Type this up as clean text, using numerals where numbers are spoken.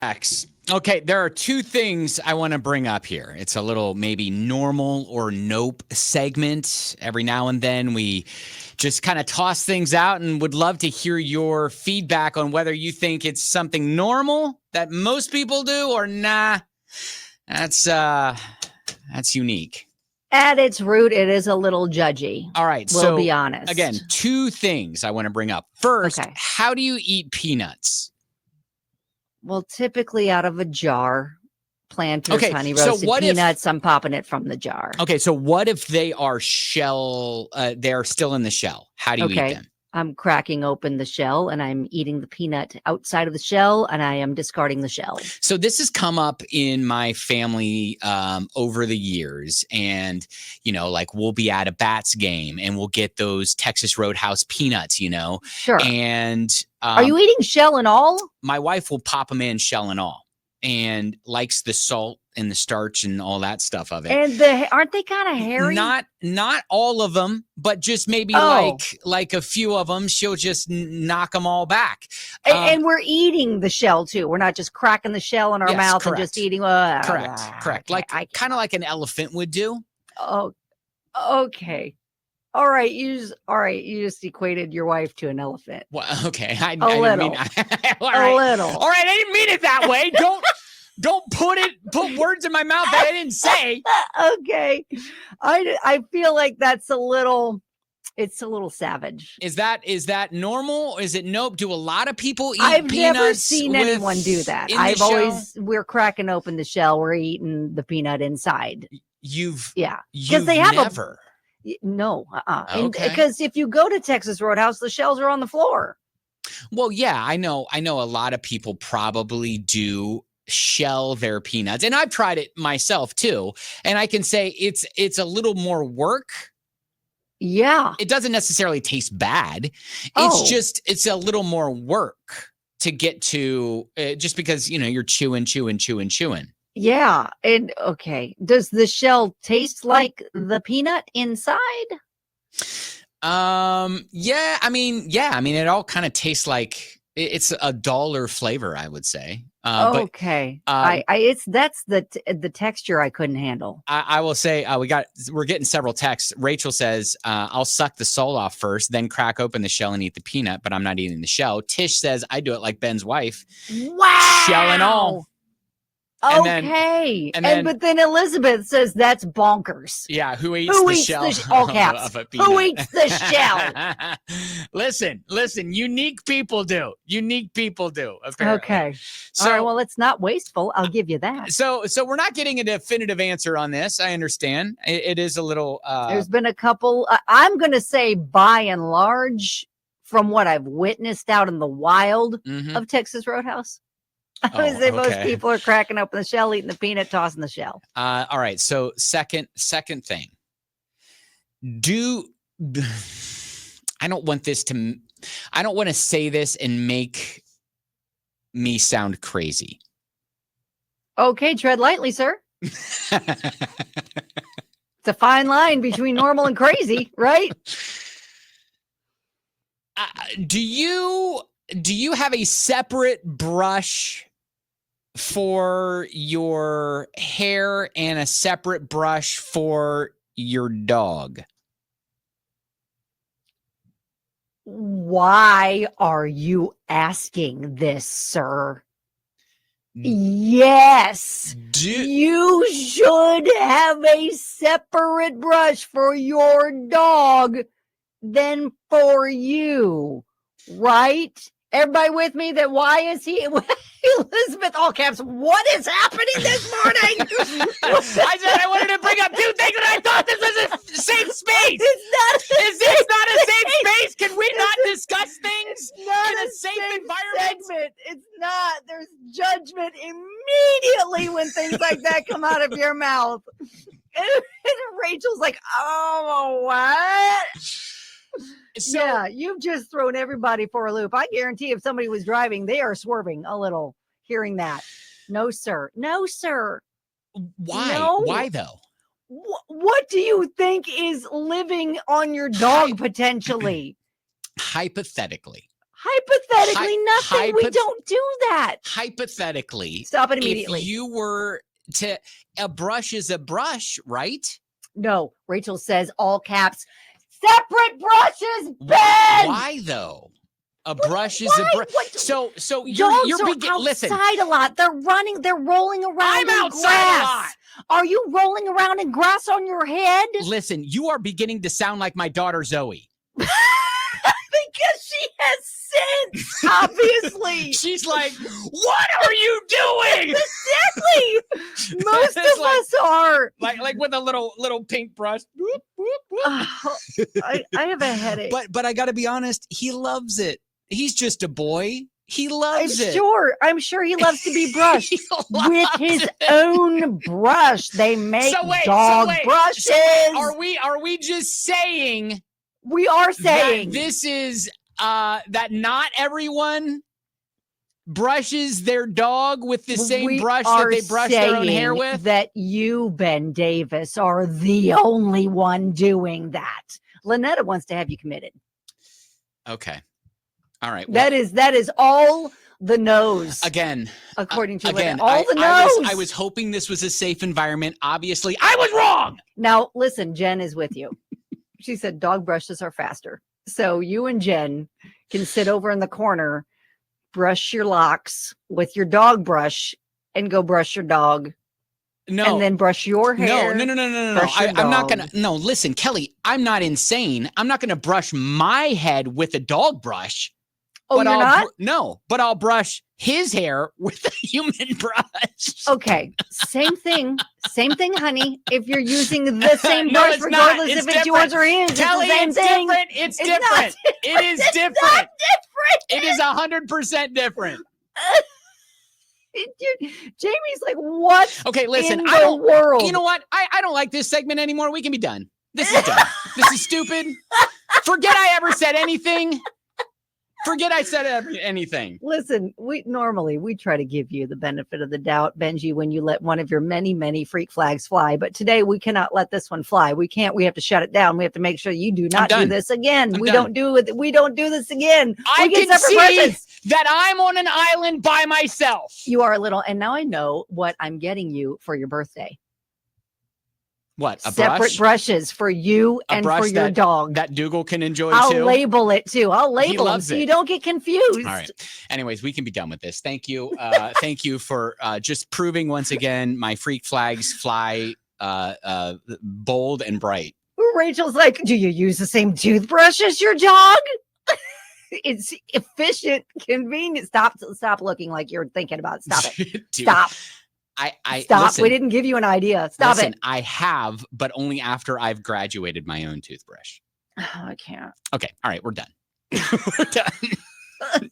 X. Okay, there are two things I want to bring up here. It's a little maybe normal or nope segment. Every now and then we just kind of toss things out and would love to hear your feedback on whether you think it's something normal that most people do or nah. That's unique. At its root, it is a little judgy. All right, we'll be honest. Again, two things I want to bring up. First, how do you eat peanuts? Well, typically out of a jar. Planters, honey roasted peanuts. I'm popping it from the jar. Okay, so what if they are they're still in the shell? How do you eat them? I'm cracking open the shell and I'm eating the peanut outside of the shell and I am discarding the shell. So this has come up in my family over the years. And, like we'll be at a Bats game and we'll get those Texas Roadhouse peanuts, Sure. And are you eating shell and all? My wife will pop them in shell and all and likes the salt and the starch and all that stuff of it. And aren't they kind of hairy? Not all of them, but just maybe like a few of them. She'll just knock them all back. And we're eating the shell too. We're not just cracking the shell in our mouth and just eating. Correct. Like kind of like an elephant would do. Oh, okay. All right. You just equated your wife to an elephant. Well, okay. A little. All right. All right. I didn't mean it that way. Don't put words in my mouth that I didn't say. Okay. I feel like it's a little savage. Is that normal? Is it nope? Do a lot of people eat I've peanuts? Never seen anyone do that. We're cracking open the shell. We're eating the peanut inside. Because they have never. No. Okay. Because if you go to Texas Roadhouse, the shells are on the floor. Well, yeah, I know a lot of people probably do shell their peanuts, and I've tried it myself too, and I can say it's a little more work. Yeah, it doesn't necessarily taste bad. It's a little more work to get to, just because you're chewing. Yeah, and okay, does the shell taste like the peanut inside? Yeah, I mean it all kind of tastes like it's a duller flavor, I would say. Okay. That's the texture I couldn't handle. I will say we're getting several texts. Rachel says, I'll suck the soul off first, then crack open the shell and eat the peanut, but I'm not eating the shell. Tish says, I do it like Ben's wife. Wow. Shell and all. Okay. But then Elizabeth says that's bonkers. Yeah. Who eats the shell? All caps. Who eats the shell? Listen. Unique people do. Apparently. Okay. So, all right. Well, it's not wasteful. I'll give you that. So we're not getting a definitive answer on this. I understand. It is a little. There's been a couple. I'm going to say, by and large, from what I've witnessed out in the wild of Texas Roadhouse. I would say most people are cracking open the shell, eating the peanut, tossing the shell. All right. So second thing. I don't want to say this and make me sound crazy. Okay, tread lightly, sir. It's a fine line between normal and crazy, right? Do you have a separate brush for your hair and a separate brush for your dog? Why are you asking this, sir? Yes, you should have a separate brush for your dog than for you, right? Everybody with me? That why is he Elizabeth, all caps, what is happening this morning? I said I wanted to bring up two things and I thought this was a safe space. Is this not a safe space? Can we not discuss things in a safe environment? Segment. It's not. There's judgment immediately when things like that come out of your mouth. And Rachel's like, oh, what? So, yeah, you've just thrown everybody for a loop. I guarantee if somebody was driving, they are swerving a little hearing that. No, sir. No, sir. Why? No. Why though? What do you think is living on your dog potentially? Hypothetically. Hypothetically, nothing. We hypoth- don't do that. Hypothetically, Stop it immediately. if you were to, a brush is a brush, right? No, Rachel says all caps. Separate brushes, Ben. Why though? A brush is a brush. So Dogs you're are listen. outside a lot. They're running. They're rolling around I'm in outside grass. a lot. Are you rolling around in grass on your head? Listen, you are beginning to sound like my daughter Zoe. Because she has sense, obviously. She's like, what are you doing? Exactly. Most It's of us are. like with a little pink brush. Whoop, whoop, whoop. Oh, I have a headache. But I got to be honest, he loves it. He's just a boy. He I'm loves it. sure. I'm sure he loves to be brushed He with loves his it. own brush. They make dog brushes. Are we just saying We are that saying this is that not everyone brushes their dog with the same we brush that are they brush their own hair saying with? that you, Ben Davis, are the only one doing that. Lynetta wants to have you committed. Okay. All right. Well, That is all the no's. again, According to again, Lynetta. All the no's. I was hoping this was a safe environment. Obviously, I was wrong. Now, listen, Jen is with you. She said dog brushes are faster. So you and Jen can sit over in the corner, brush your locks with your dog brush, and go brush your dog. No. And then brush your hair. No. brush your I'm not dog. gonna. No, listen, Kelly. I'm not insane. I'm not gonna brush my head with a dog brush. Oh, but you're I'll not? no, but I'll brush his hair with a human brush. Okay. Same thing. Same thing, honey. If you're using the same No, brush, it's not. regardless It's if it's yours or his, Kelly, it's the same thing. different. It's It's not different. It is It's different. not It is 100% different. Jamie's like, what Okay, listen. in I the don't. world? You know what? I don't like this segment anymore. We can be done. This is done. This is stupid. Forget I ever said anything. Forget I said anything. Listen, we try to give you the benefit of the doubt, Benji, when you let one of your many freak flags fly. But today we cannot let this one fly. We can't. We have to shut it down. We have to make sure you do not do done. this again. I'm We done. don't do it. We don't do this again. I We get can separate see brushes. that I'm on an island by myself. You are a little, and now I know what I'm getting you for your birthday. What? A Separate brush brushes for you A and brush for your dog. that Dougal can enjoy I'll too. label it too. I'll label them loves so it. you don't get confused. All right. Anyways, we can be done with this. Thank you. Thank you for just proving once again my freak flags fly bold and bright. Rachel's like, do you use the same toothbrush as your dog? It's efficient, convenient. Stop looking like you're thinking about it. Stop it. Dude, Stop. I Stop. listen, We didn't give you an idea. Stop listen, it. I have, but only after I've graduated my own toothbrush. Oh, I can't. Okay. All right. We're done. We're done.